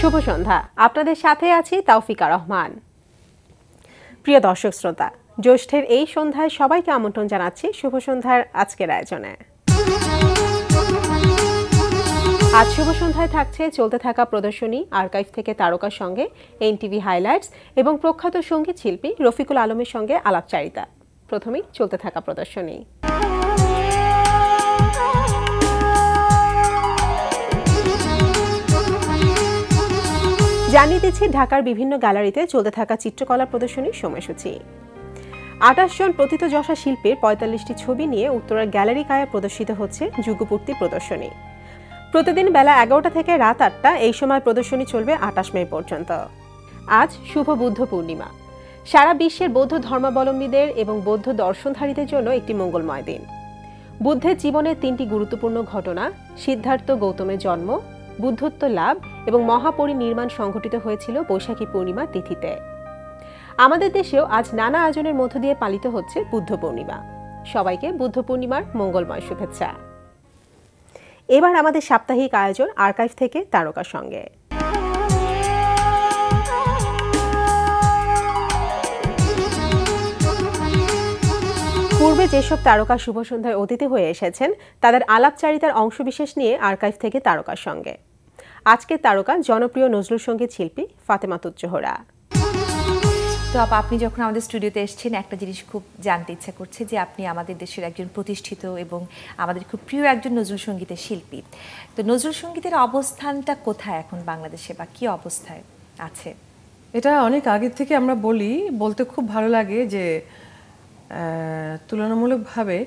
শুভ সন্ধ্যা, আপনাদের সাথে আছি তাওফিকা রহমান। প্রিয় দর্শক শ্রোতা, জ্যৈষ্ঠের এই সন্ধ্যায় সবাইকে আমন্ত্রণ জানাচ্ছি শুভ সন্ধ্যার আজকের আয়োজনে। আজ শুভ সন্ধ্যায় থাকছে চলতে থাকা প্রদর্শনী, আর্কাইভ থেকে তারকার সঙ্গে এনটিভি হাইলাইটস এবং প্রখ্যাত সঙ্গীত শিল্পী রফিকুল আলমের সঙ্গে আলাপচারিতা। প্রথমেই চলতে থাকা প্রদর্শনী। জানিয়ে দিচ্ছি ঢাকার বিভিন্ন গ্যালারিতে চলতে থাকা চিত্রকলা প্রদর্শনীর সময়সূচি। ২৮ জন প্রথিতযশা শিল্পীর ৪৫টি ছবি নিয়ে উত্তরার গ্যালারি কায়া প্রদর্শিত হচ্ছে যুগপূর্তি প্রদর্শনী। প্রতিদিন বেলা ১১টা থেকে রাত ৮টা এই সময় প্রদর্শনী চলবে ২৮ মে পর্যন্ত। আজ শুভ বুদ্ধ পূর্ণিমা, সারা বিশ্বের বৌদ্ধ ধর্মাবলম্বীদের এবং বৌদ্ধ দর্শনধারীদের জন্য একটি মঙ্গলময় দিন। বুদ্ধের জীবনের ৩টি গুরুত্বপূর্ণ ঘটনা, সিদ্ধার্থ গৌতমের জন্ম, বুদ্ধত্ব লাভ এবং মহাপরিনির্মাণ সংঘটিত হয়েছিল বৈশাখী পূর্ণিমা তিথিতে। আমাদের দেশেও আজ নানা আয়োজনের মধ্য দিয়ে পালিত হচ্ছে বুদ্ধ পূর্ণিমা। সবাইকে বুদ্ধ পূর্ণিমার মঙ্গলময় শুভেচ্ছা। এবার আমাদের সাপ্তাহিক আয়োজন আর্কাইভ থেকে তারকার সঙ্গে। পূর্বে যেসব তারকা শুভ সন্ধ্যায় অতিথি হয়ে এসেছেন তাদের আলাপচারিতার অংশবিশেষ নিয়ে আর্কাইভ থেকে তারকার সঙ্গে। আজকের তারকা জনপ্রিয় নজরুল সঙ্গীত শিল্পী ফাতেমাতুজ জোহরা। তো আপনি যখন আমাদের স্টুডিওতে এসেছেন, একটা জিনিস খুব জানতে ইচ্ছা করছে যে আপনি আমাদের দেশের একজন প্রতিষ্ঠিত এবং আমাদের খুব প্রিয় একজন নজরুল সঙ্গীতের শিল্পী। তো নজরুল সঙ্গীতের অবস্থানটা কোথায় এখন বাংলাদেশে, বা কি অবস্থায় আছে? এটা অনেক আগের থেকে আমরা বলতে খুব ভালো লাগে যে তুলনামূলকভাবে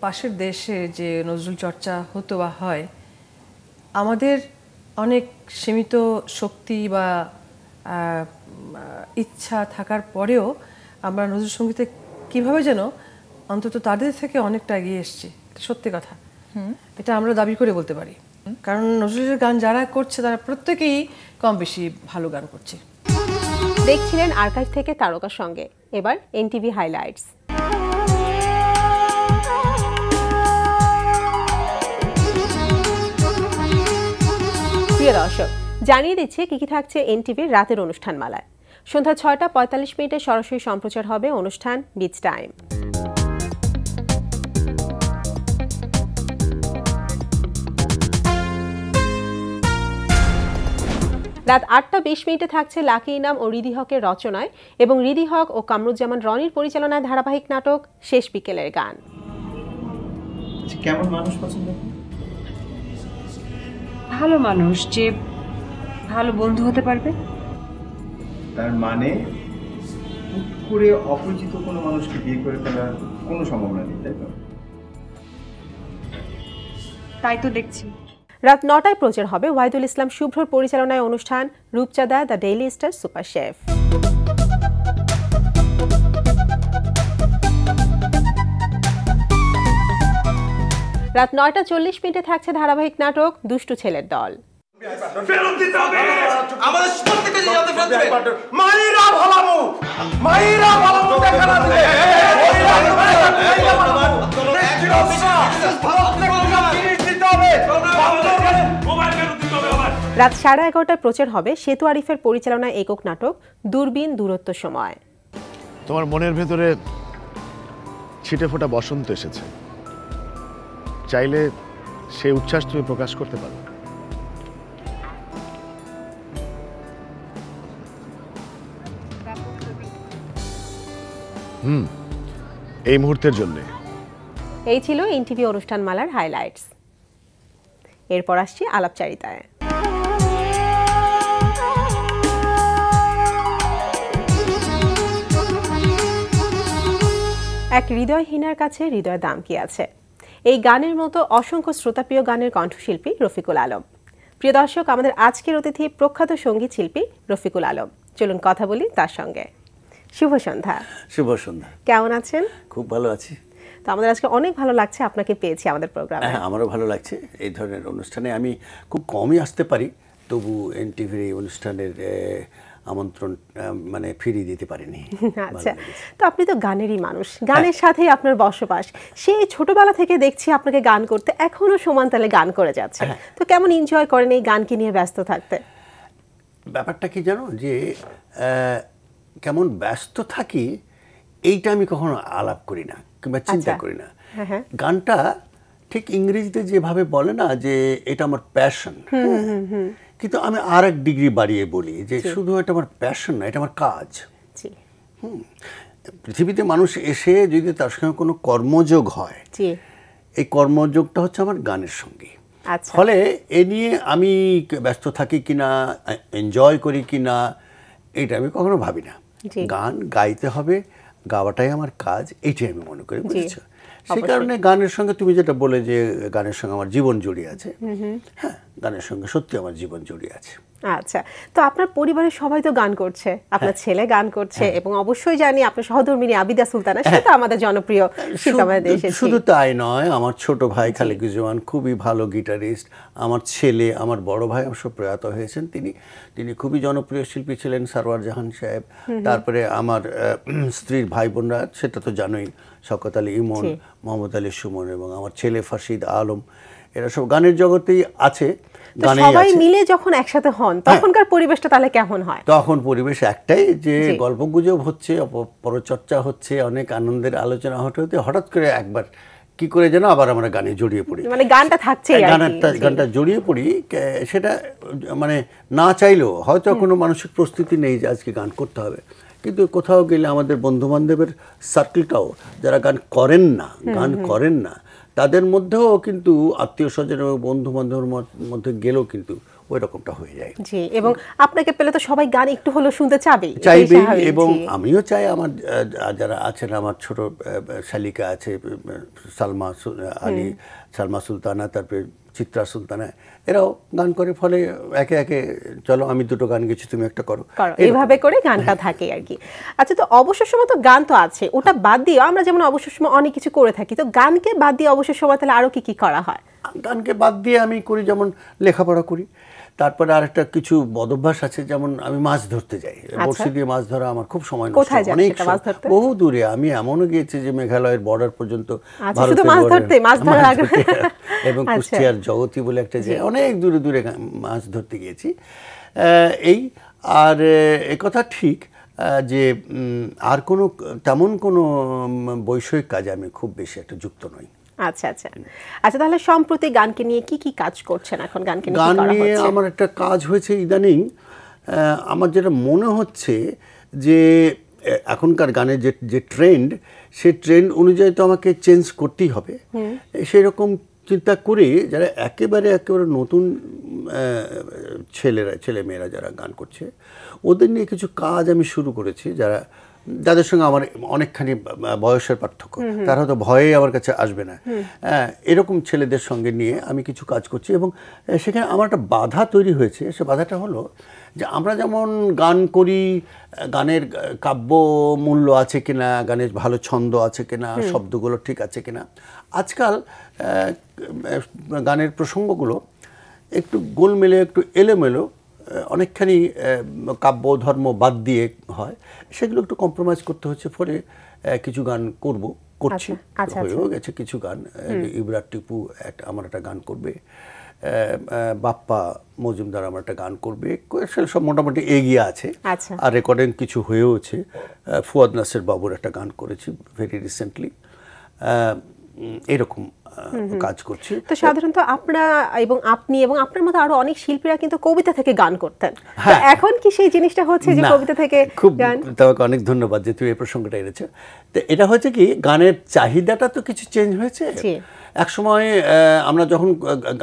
পাশের দেশে যে নজরুল চর্চা হতো বা হয়, আমাদের অনেক সীমিত শক্তি বা ইচ্ছা থাকার পরেও আমরা নজরুল সঙ্গীতে কীভাবে যেন অন্তত তাদের থেকে অনেকটা এগিয়ে এসেছি। সত্যি কথা, এটা আমরা দাবি করে বলতে পারি, কারণ নজরুলের গান যারা করছে তারা প্রত্যেকেই কম বেশি ভালো গান করছে। দেখছিলেন আর্কাইভ থেকে তারকার সঙ্গে। এবার এনটিভি হাইলাইটস। প্রিয় দর্শক, জানিয়ে দিচ্ছি কি কি থাকছে এনটিভির রাতের অনুষ্ঠান মালায়। সন্ধ্যা ৬টা ৪৫ মিনিটে সরাসরি সম্প্রচার হবে অনুষ্ঠান বিচ টাইম। রাত ৮টা ২০ মিনিটে থাকছে লাকি ইনাম ও রিদি হকের রচনায় এবং রিদি হক ও কামরুজ্জামান রনির পরিচালনায় ধারাবাহিক নাটক শেষ বিকেলের গান। কেমন মানুষ পছন্দ? ভালো মানুষ, যে ভালো বন্ধু হতে পারবে। তার মানে হুট করে অপরিচিত কোনো মানুষকে বিয়ে করে ফেলার কোনো সম্ভাবনা নেই, তাই তো? তাই তো দেখছি। রাত ৯টায় প্রচার হবে ওয়াহিদুল ইসলাম শুভ্রর পরিচালনায় অনুষ্ঠান রূপচাঁদা the daily star super chef. রাত ৯টা ৪০ মিনিটে থাকছে ধারাবাহিক নাটক দুষ্টু ছেলের দল। রাত 11:30টায় প্রচার হবে সেতু আরিফের পরিচালনায় একক নাটক দূরবীন দূরত্ব সময়। তোমার মনের ভেতরে ছিটে ফোটা বসন্ত এসেছে, চাইলে সেই উচ্ছ্বাস তুমি প্রকাশ করতে পারো। এই মুহূর্তের জন্য। এই ছিল এনটিভি অনুষ্ঠান মালার হাইলাইটস। এরপর আসছি আলাপচারিতায়। এক হৃদয়হীনার কাছে হৃদয়ের দাম কি আছে, এই গানের মতো অসংখ্য শ্রোতাপ্রিয় গানের কণ্ঠশিল্পী রফিকুল আলম। প্রিয় দর্শক, আমাদের আজকের অতিথি প্রখ্যাত সঙ্গীত শিল্পী রফিকুল আলম। চলুন কথা বলি তার সঙ্গে। শুভ সন্ধ্যা। শুভ সন্ধ্যা। কেমন আছেন? খুব ভালো আছি। তো আমাদের আজকে অনেক ভালো লাগছে আপনাকে পেয়েছি আমাদের প্রোগ্রামে। হ্যাঁ, আমারও ভালো লাগছে। এই ধরনের অনুষ্ঠানে আমি খুব কমই আসতে পারি, তবু এনটিভির এই অনুষ্ঠানের আমন্ত্রণ মানে ফিরিয়ে দিতে পারিনি। আচ্ছা, তো আপনি তো গানেরই মানুষ, গানের সাথেই আপনার বসবাস। সেই ছোটবেলা থেকে দেখছি আপনাকে গান করতে, এখনো সমান তালে গান করে যাচ্ছে। তো কেমন এনজয় করেন এই গানকে নিয়ে ব্যস্ত থাকতে? ব্যাপারটা কি জানো, যে কেমন ব্যস্ত থাকি এইটা আমি কখনো আলাপ করি না কিংবা চিন্তা করি না। গানটা ঠিক ইংরেজিতে যেভাবে বলে না যে এটা আমার প্যাশন, কিন্তু আমি আর এক ডিগ্রি বাড়িয়ে বলি যে শুধু এটা আমার প্যাশন না, এটা আমার কাজ। পৃথিবীতে মানুষ এসে যদি তার সঙ্গে কোনো কর্মযোগ হয়, এই কর্মযোগটা হচ্ছে আমার গানের সঙ্গে। ফলে এ নিয়ে আমি ব্যস্ত থাকি কিনা, এনজয় করি কিনা, এটা আমি কখনো ভাবি না। গান গাইতে হবে, গাওয়াটাই আমার কাজ, এইটাই আমি মনে করি, বুঝেছো? সেই কারণে গানের সঙ্গে তুমি যেটা বলে যে গানের সঙ্গে আমার জীবন জড়িয়ে আছে, হ্যাঁ, গানের সঙ্গে সত্যি আমার জীবন জড়িয়ে আছে। আচ্ছা, তো আপনার পরিবারের সবাই তো গান করছে, আপনার ছেলে গান করছে, এবং অবশ্যই জানি আপনার সহধর্মিণী আবিদা সুলতানা, সেটা তো আমাদের জনপ্রিয় শিল্পী আমাদের দেশে। শুধু তাই নয়, আমার ছোট ভাই খালেকুজ্জামান খুবই ভালো গিটারিস্ট, আমার ছেলে, আমার বড় ভাই অবশ্য প্রয়াত হয়েছেন, তিনি খুবই জনপ্রিয় শিল্পী ছিলেন, সারওয়ার জাহান সাহেব। তারপরে আমার স্ত্রীর ভাই বোনরা, সেটা তো জানোই, শওকত আলী ইমন, মোহাম্মদ আলী সুমন, এবং আমার ছেলে ফাশিদ আলম, এরা সব গানের জগতেই আছে। সবাই মিলে যখন একসাথে হন তখনকার পরিবেশটা তাহলে কেমন হয়? তখন পরিবেশ একটাই, যে গল্পগুজব হচ্ছে, পরচর্চা হচ্ছে, অনেক আনন্দের আলোচনা হতে হঠাৎ করে একবার কি করে যেন আবার আমরা গানে জড়িয়ে পড়ি, মানে গানটা থাকছেই, গানটা জড়িয়ে পড়ি। সেটা মানে না চাইলেও হয়তো কোনো মানসিক প্রস্তুতি নেই যে আজকে গান করতে হবে, কিন্তু কোথাও গেলে আমাদের বন্ধু বান্ধবের সার্কেলটাও যারা গান করেন না তাদের মধ্যেও কিন্তু আত্মীয় স্বজন এবং বন্ধু বান্ধবের মধ্যে গেলেও কিন্তু ওই রকমটা হয়ে যায়। জি, এবং আপনাকে পেলে তো সবাই গান একটু হলেও শুনতে চাইবে, এবং আমিও চাই আমার যারা আছেন, আমার ছোট শালিকা আছে সালমা আলী, সালমা সুলতানা, তারপরে চিত্রা সুলতানা, এরাও গান করে। ফলে একে একে চলো আমি দুটো গান গেছি, তুমি একটা করো, এইভাবে করে গানটা থাকে আর কি। আচ্ছা, তো অবসর সময় তো গান তো আছে, ওটা বাদ দিয়ে আমরা যেমন অবসর সময় অনেক কিছু করে থাকি, তো গানকে বাদ দিয়ে অবসর সময় তাহলে আরো কি কি করা হয়? গানকে বাদ দিয়ে আমি করি যেমন লেখাপড়া করি, তারপরে আরেকটা কিছু বদভ্যাস আছে, যেমন আমি মাছ ধরতে যাই। বড়শি দিয়ে মাছ ধরা আমার খুব সময় নষ্ট, অনেক বহু দূরে। আমি এমনও গিয়েছি যে মেঘালয়ের বর্ডার পর্যন্ত, এবং কুষ্টিয়ার জগতী বলে একটা যে অনেক দূরে দূরে মাছ ধরতে গিয়েছি। এই আর একথা ঠিক যে আর কোনো তেমন কোনো বৈষয়িক কাজে আমি খুব বেশি একটা যুক্ত নই। আচ্ছা আচ্ছা আচ্ছা, তাহলে সম্প্রতি গানকে নিয়ে কি কি কাজ করছেন এখন? গানকে নিয়ে গান নিয়ে আমার একটা কাজ হয়েছে ইদানিং, আমার যেটা মনে হচ্ছে যে এখনকার গানের যে ট্রেন্ড, সেই ট্রেন্ড অনুযায়ী তো আমাকে চেঞ্জ করতেই হবে। সেই রকম চিন্তা করে যারা একেবারে নতুন ছেলেমেয়েরা যারা গান করছে, ওদের নিয়ে কিছু কাজ আমি শুরু করেছি, যাদের সঙ্গে আমার অনেকখানি বয়সের পার্থক্য, তারা হয়তো ভয়ে আমার কাছে আসবে না, এরকম ছেলেদের সঙ্গে নিয়ে আমি কিছু কাজ করছি। এবং সেখানে আমার একটা বাধা তৈরি হয়েছে। সে বাধাটা হলো যে আমরা যেমন গান করি, গানের কাব্য মূল্য আছে কিনা, গানের ভালো ছন্দ আছে কিনা, শব্দগুলো ঠিক আছে কিনা, আজকাল গানের প্রসঙ্গগুলো একটু গোলমেলে, একটু এলোমেলো, অনেকখানি কাব্য ধর্ম বাদ দিয়ে হয়, সেগুলো একটু কম্প্রোমাইজ করতে হচ্ছে। ফলে কিছু গান করছি, হয়েও গেছে কিছু গান। ইবরার টিপু আমার একটা গান করবে, বাপ্পা মজুমদার আমার একটা গান করবে, সব মোটামুটি এগিয়ে আছে। আর রেকর্ডিং কিছু হয়েওছে। ফুয়াদ নাসির বাবুর একটা গান করেছি ভেরি রিসেন্টলি, এরকম কাজ করছি। তো সাধারণত আপনি এবং আপনার মতো আরো অনেক শিল্পীরা কিন্তু কবিতা থেকে গান করতেন, এখন কি সেই জিনিসটা হচ্ছে যে কবিতা থেকে গান? তোমাকে অনেক ধন্যবাদ যে তুমি এই প্রসঙ্গটা এনেছো। তো এটা হচ্ছে কি, গানের চাহিদাটা তো কিছু চেঞ্জ হয়েছে। একসময় আমরা যখন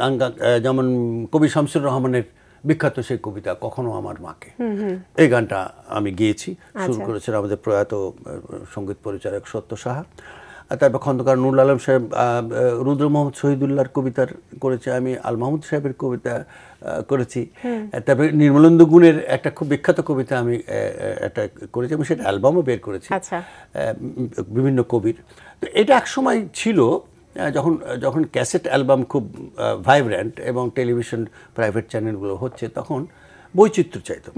গান, যেমন কবি শামসুর রহমানের বিখ্যাত সেই কবিতা কখনো আমার মাকে, এই গানটা আমি গেয়েছি, শুরু করেছিলাম আমাদের প্রয়াত সঙ্গীত পরিচালক সত্য সাহা। তারপর খন্দকার নুরুল আলম সাহেব রুদ্র মোহাম্মদ শহীদুল্লাহর কবিতার করেছি, আমি আল মাহমুদ সাহেবের কবিতা করেছি। তারপরে নির্মলেন্দু গুণের একটা খুব বিখ্যাত কবিতা আমি একটা করেছি, আমি সেটা অ্যালবামও বের করেছি বিভিন্ন কবির। তো এটা একসময় ছিল যখন ক্যাসেট অ্যালবাম খুব ভাইব্রেন্ট এবং টেলিভিশন প্রাইভেট চ্যানেলগুলো হচ্ছে, তখন বৈচিত্র্য চাইতো।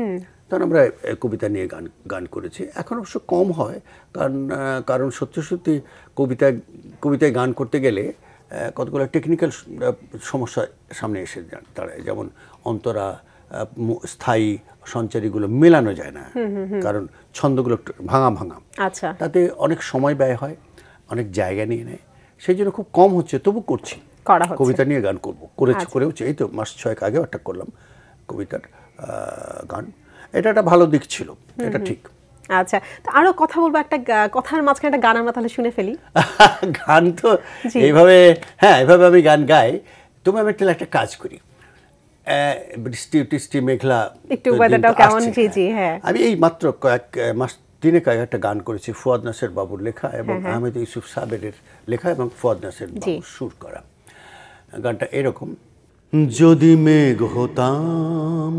তখন আমরা কবিতা নিয়ে গান করেছি। এখন অবশ্য কম হয়, কারণ সত্যি সত্যি কবিতায় গান করতে গেলে কতগুলো টেকনিক্যাল সমস্যা সামনে এসে দাঁড়ায়, যেমন অন্তরা, স্থায়ী, সঞ্চারীগুলো মেলানো যায় না, কারণ ছন্দগুলো ভাঙা ভাঙা, আচ্ছা, তাতে অনেক সময় ব্যয় হয়, অনেক জায়গা নিয়ে নেয়, সেই জন্য খুব কম হচ্ছে, তবু করছি, কবিতা নিয়ে গান করেওছি। এই তো মাস 6 আগেও একটা করলাম কবিতার গান, এটা একটা ভালো দিক ছিল, এটা ঠিক। আচ্ছা, তো আরো কথা বলবো, একটা কথার মাঝখানে একটা গান আমরা তাহলে শুনে ফেলি। গান তো এইভাবে, হ্যাঁ এভাবে আমি গান গাই। তুমি আমি একটা কাজ করি, বৃষ্টি মেঘলা, একটু ওয়েদারটাও কেমন, জি জি, হ্যাঁ, আমি এই মাত্র কয়েক মাস 3 আগে একটা গান করেছি, ফুয়াদ নাসের বাবুর লেখা এবং আহমেদ ইউসুফ সাবেরের লেখা এবং ফুয়াদ নাসের বাবুর সুর করা। গানটা এরকম: যদি মেঘ হতাম,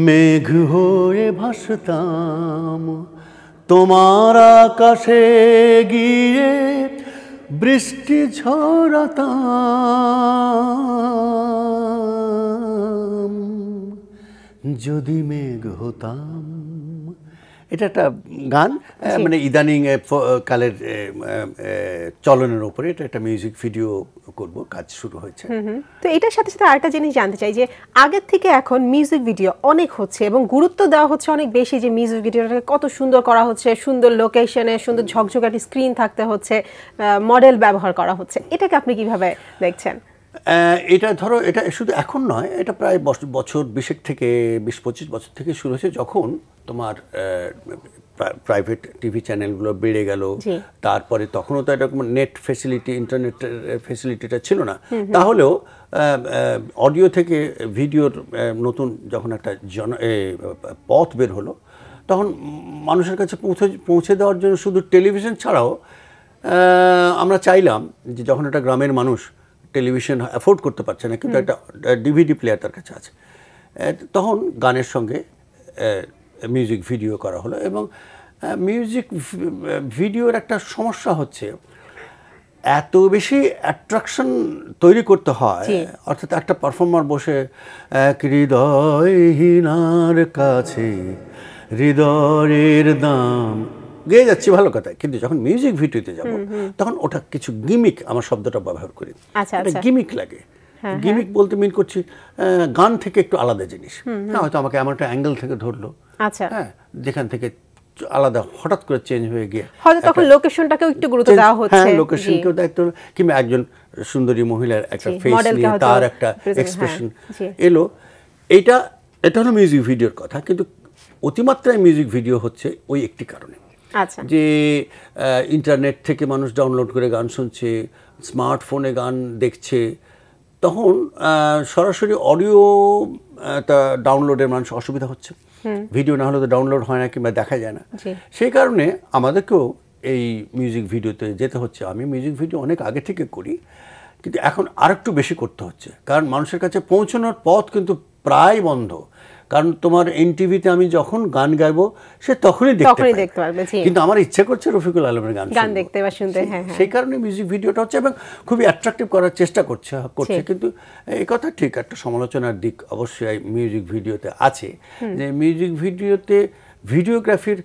মেঘ হয়ে ভাসতাম, তোমার আকাশে গিয়ে বৃষ্টি ঝরাতাম, যদি মেঘ হতাম। এটা একটা গান, মানে ইদানিং কালের চলনের উপরে এটা একটা মিউজিক ভিডিও করব, কাজ শুরু হয়েছে। তো এটার সাথে সাথে আরেকটা জিনিস জানতে চাই যে আগের থেকে এখন মিউজিক ভিডিও অনেক হচ্ছে এবং গুরুত্ব দেওয়া হচ্ছে অনেক বেশি, যে মিউজিক ভিডিওটাকে কত সুন্দর করা হচ্ছে, সুন্দর লোকেশনে, সুন্দর ঝকঝকাটি স্ক্রিন থাকতে হচ্ছে, মডেল ব্যবহার করা হচ্ছে, এটাকে আপনি কিভাবে দেখছেন? এটা ধরো, এটা শুধু এখন নয়, এটা প্রায় বছর 20 থেকে 20-25 বছর থেকে শুরু হয়েছে, যখন তোমার প্রাইভেট টিভি চ্যানেলগুলো বেড়ে গেল, তারপরে তখনও তো এরকম নেট ফেসিলিটি, ইন্টারনেট ফেসিলিটিটা ছিল না, তাহলেও অডিও থেকে ভিডিওর নতুন যখন একটা পথ বের হলো, তখন মানুষের কাছে পৌঁছে দেওয়ার জন্য শুধু টেলিভিশন ছাড়াও আমরা চাইলাম যে যখন একটা গ্রামের মানুষ টেলিভিশন অ্যাফোর্ড করতে পারছে না, কিন্তু একটা ডিভিডি প্লেয়ার তার কাছে আছে, তখন গানের সঙ্গে মিউজিক ভিডিও করা হলো। এবং মিউজিক ভিডিওর একটা সমস্যা হচ্ছে, এত বেশি অ্যাট্রাকশন তৈরি করতে হয়, অর্থাৎ একটা পারফর্মার বসে এক হৃদয়হীনার কাছে হৃদয়ের দাম গেয়ে যাচ্ছি, ভালো কথা, কিন্তু যখন মিউজিক ভিডিওতে যাব তখন ওটা কিছু গিমিক, আমার শব্দটা ব্যবহার করি, এটা গিমিক লাগে। গিমিক বলতে মিন করছি গান থেকে একটু আলাদা জিনিস, হয়তো আমাকে এমন একটা অ্যাঙ্গেল থেকে ধরলো, হ্যাঁ, যেখান থেকে আলাদা হঠাৎ করে চেঞ্জ হয়ে গিয়ে হয়তো তখন লোকেশনটাকেও একটু গুরুত্ব দেওয়া হচ্ছে, হ্যাঁ, লোকেশনকেও দায়িত্ব, কিংবা একজন সুন্দরী মহিলার একটা ফেস নিয়ে তার একটা এক্সপ্রেশন এলো, এটা হলো মিউজিক ভিডিওর কথা। কিন্তু অতিমাত্রায় মিউজিক ভিডিও হচ্ছে ওই একটি কারণে, যে ইন্টারনেট থেকে মানুষ ডাউনলোড করে গান শুনছে, স্মার্টফোনে গান দেখছে, তখন সরাসরি অডিও ডাউনলোডের মানুষ অসুবিধা হচ্ছে, ভিডিও না হলে তো ডাউনলোড হয় না কিংবা দেখা যায় না। সেই কারণে আমাদেরকেও এই মিউজিক ভিডিওতে যেতে হচ্ছে। আমি মিউজিক ভিডিও অনেক আগে থেকে করি, কিন্তু এখন আরেকটু বেশি করতে হচ্ছে, কারণ মানুষের কাছে পৌঁছানোর পথ কিন্তু প্রায় বন্ধ। কারণ তোমার এনটিভিতে আমি যখন গান গাইবো সে তখনই দেখতে পারবে, কিন্তু আমার ইচ্ছে করছে রফিকুল আলমের গান দেখতে বা শুনতে, সেই কারণে মিউজিক ভিডিওটা হচ্ছে এবং খুবই অ্যাট্রাকটিভ করার চেষ্টা করছে। কিন্তু এই কথা ঠিক, একটা সমালোচনার দিক অবশ্যই মিউজিক ভিডিওতে আছে, যে মিউজিক ভিডিওতে ভিডিওগ্রাফির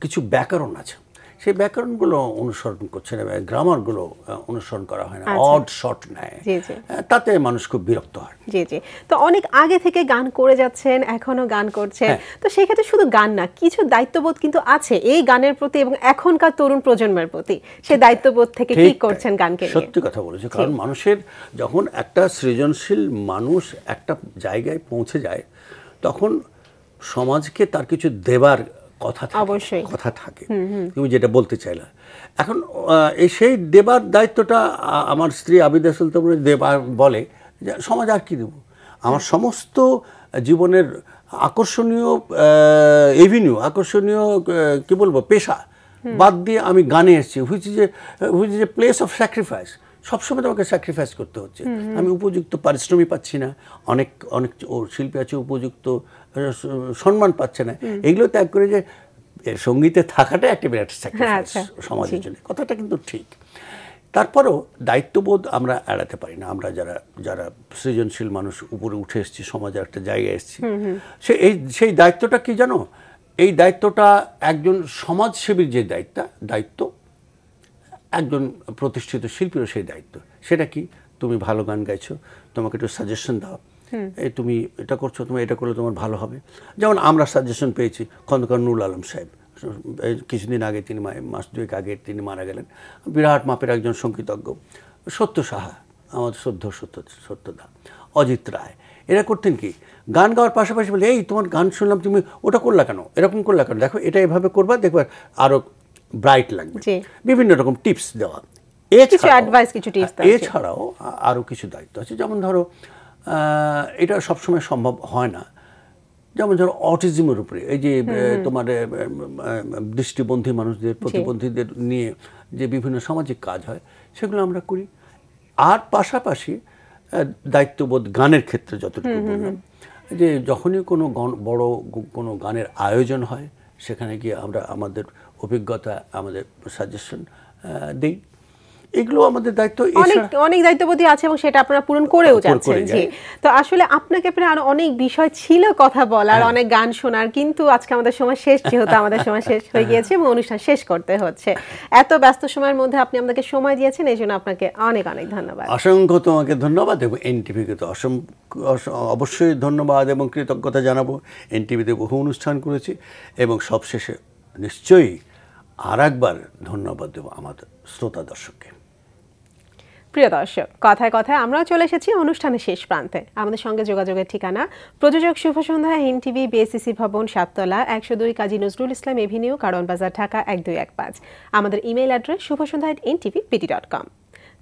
কিছু ব্যাকরণ আছে, সেই ব্যাকরণগুলো অনুসরণ করছে না, গ্রামারগুলো অনুসরণ করা হয় না, অড শর্ট নেয়, তাতে মানুষ খুব বিরক্ত হয়। জি জি, তো অনেক আগে থেকে গান করে যাচ্ছেন, এখনো গান করছেন, তো সেই ক্ষেত্রে শুধু গান না, কিছু দায়িত্ববোধ কিন্তু আছে এই গানের প্রতি এবং এখনকার তরুণ প্রজন্মের প্রতি, সেই দায়িত্ববোধ থেকে কি করছেন গানকে নিয়ে? সত্যি কথা বলেছো, কারণ মানুষের যখন একটা সৃজনশীল মানুষ একটা জায়গায় পৌঁছে যায়, তখন সমাজকে তার কিছু দেবার কথা থাকে, তুমি যেটা বলতে চাইলা। এখন সেই দেবার দায়িত্বটা আমার স্ত্রী আবিদা সুলতান বলে যে সমাজ আর কি দেব, আমার সমস্ত জীবনের আকর্ষণীয় এভিনিউ, আকর্ষণীয় কি বলবো পেশা বাদ দিয়ে আমি গানে এসেছি, which is a place of sacrifice. সবসময় তোমাকে স্যাক্রিফাইস করতে হচ্ছে, আমি উপযুক্ত পারিশ্রমিক পাচ্ছি না, অনেক শিল্পী আছে উপযুক্ত সম্মান পাচ্ছে না, এগুলো ত্যাগ করে যে সঙ্গীতে থাকাটা একটা বিরাট স্যাক্রিফাইস সমাজের জন্য, কথাটা কিন্তু ঠিক। তারপরেও দায়িত্ববোধ আমরা এড়াতে পারি না। আমরা যারা যারা সৃজনশীল মানুষ উপরে উঠে এসেছি, সমাজের একটা জায়গায় এসেছি, সেই দায়িত্বটা কি জানো? এই দায়িত্বটা একজন সমাজসেবীর যে দায়িত্ব, একজন প্রতিষ্ঠিত শিল্পীরও সেই দায়িত্ব। সেটা কি? তুমি ভালো গান গাইছো, তোমাকে একটু সাজেশন দাও, এই তুমি এটা করছো, তুমি এটা করলে তোমার ভালো হবে। যেমন আমরা সাজেশন পেয়েছি খন্দকার নুরুল আলম সাহেব, কিছুদিন আগে তিনি মাস দুয়েক আগে তিনি মারা গেলেন। বিরাট মাপের একজন সঙ্গীতজ্ঞ। সত্য সাহা, আমাদের সত্যদা, অজিত রায়, এরা করতেন কি, গান গাওয়ার পাশাপাশি বলে, এই তোমার গান শুনলাম, তুমি ওটা করলা কেন, এরকম করলা কেন, দেখো এটা এভাবে করবা, দেখবা আরো ব্রাইট লাগবে। বিভিন্ন রকম টিপস দেওয়া। এছাড়াও আরো কিছু দায়িত্ব আছে। যেমন ধরো, এটা সবসময় সম্ভব হয় না। যেমন ধরো অটিজমের উপরে, এই যে তোমার দৃষ্টিবন্ধী মানুষদের, প্রতিবন্ধীদের নিয়ে যে বিভিন্ন সামাজিক কাজ হয়, সেগুলো আমরা করি। আর পাশাপাশি দায়িত্ববোধ গানের ক্ষেত্রে যতটুকু বললাম, যে যখনই কোনো বড় কোনো গানের আয়োজন হয়, সেখানে গিয়ে আমরা আমাদের অভিজ্ঞতা, আমাদের সাজেশন দিই। এগুলো আমাদের দায়িত্ব। অনেক দায়িত্ববোধই আছে এবং সেটা আপনারা পূরণ করেও যাচ্ছেন। জি, তো আসলে আপনাকে প্রায় আরো অনেক বিষয় ছিল কথা বলার, অনেক গান শোনার, কিন্তু আজকে আমাদের সময় শেষ, যেহেতু আমাদের সময় শেষ হয়ে গিয়েছে এবং অনুষ্ঠান শেষ করতে হচ্ছে। এত ব্যস্ত সময়ের মধ্যে আপনি আমাদেরকে সময় দিয়েছেন, এই জন্য আপনাকে অনেক অনেক ধন্যবাদ। অসংখ্য তোমাকে ধন্যবাদ এবং এনটিভিকে তো অবশ্যই ধন্যবাদ এবং কৃতজ্ঞতা জানাবো। এনটিভিতে বহু অনুষ্ঠান করেছি এবং সবশেষে নিশ্চয়ই আর একবার ধন্যবাদ দেবো আমাদের শ্রোতা দর্শককে। প্রিয় দর্শক, কথায় কথায় আমরাও চলে এসেছি অনুষ্ঠানের শেষ প্রান্তে। আমাদের সঙ্গে যোগাযোগের ঠিকানা প্রযোজক শুভ সন্ধ্যা, এনটিভি, বিএসসিসি ভবন, 7তলা, 102 কাজী নজরুল ইসলাম এভিনিউ, কারণ বাজার, ঢাকা 1215। আমাদের ইমেইল অ্যাড্রেস shubhosandha@ntv.com।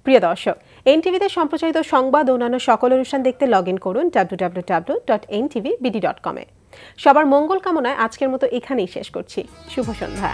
প্রিয় দর্শক, এনটিভিতে সম্প্রচারিত সংবাদ ও অন্যান্য সকল অনুষ্ঠান দেখতে লগ ইন করুন www.ntvbd.com-এ। সবার মঙ্গল কামনায় আজকের মতো এখানেই শেষ করছি। শুভ সন্ধ্যা।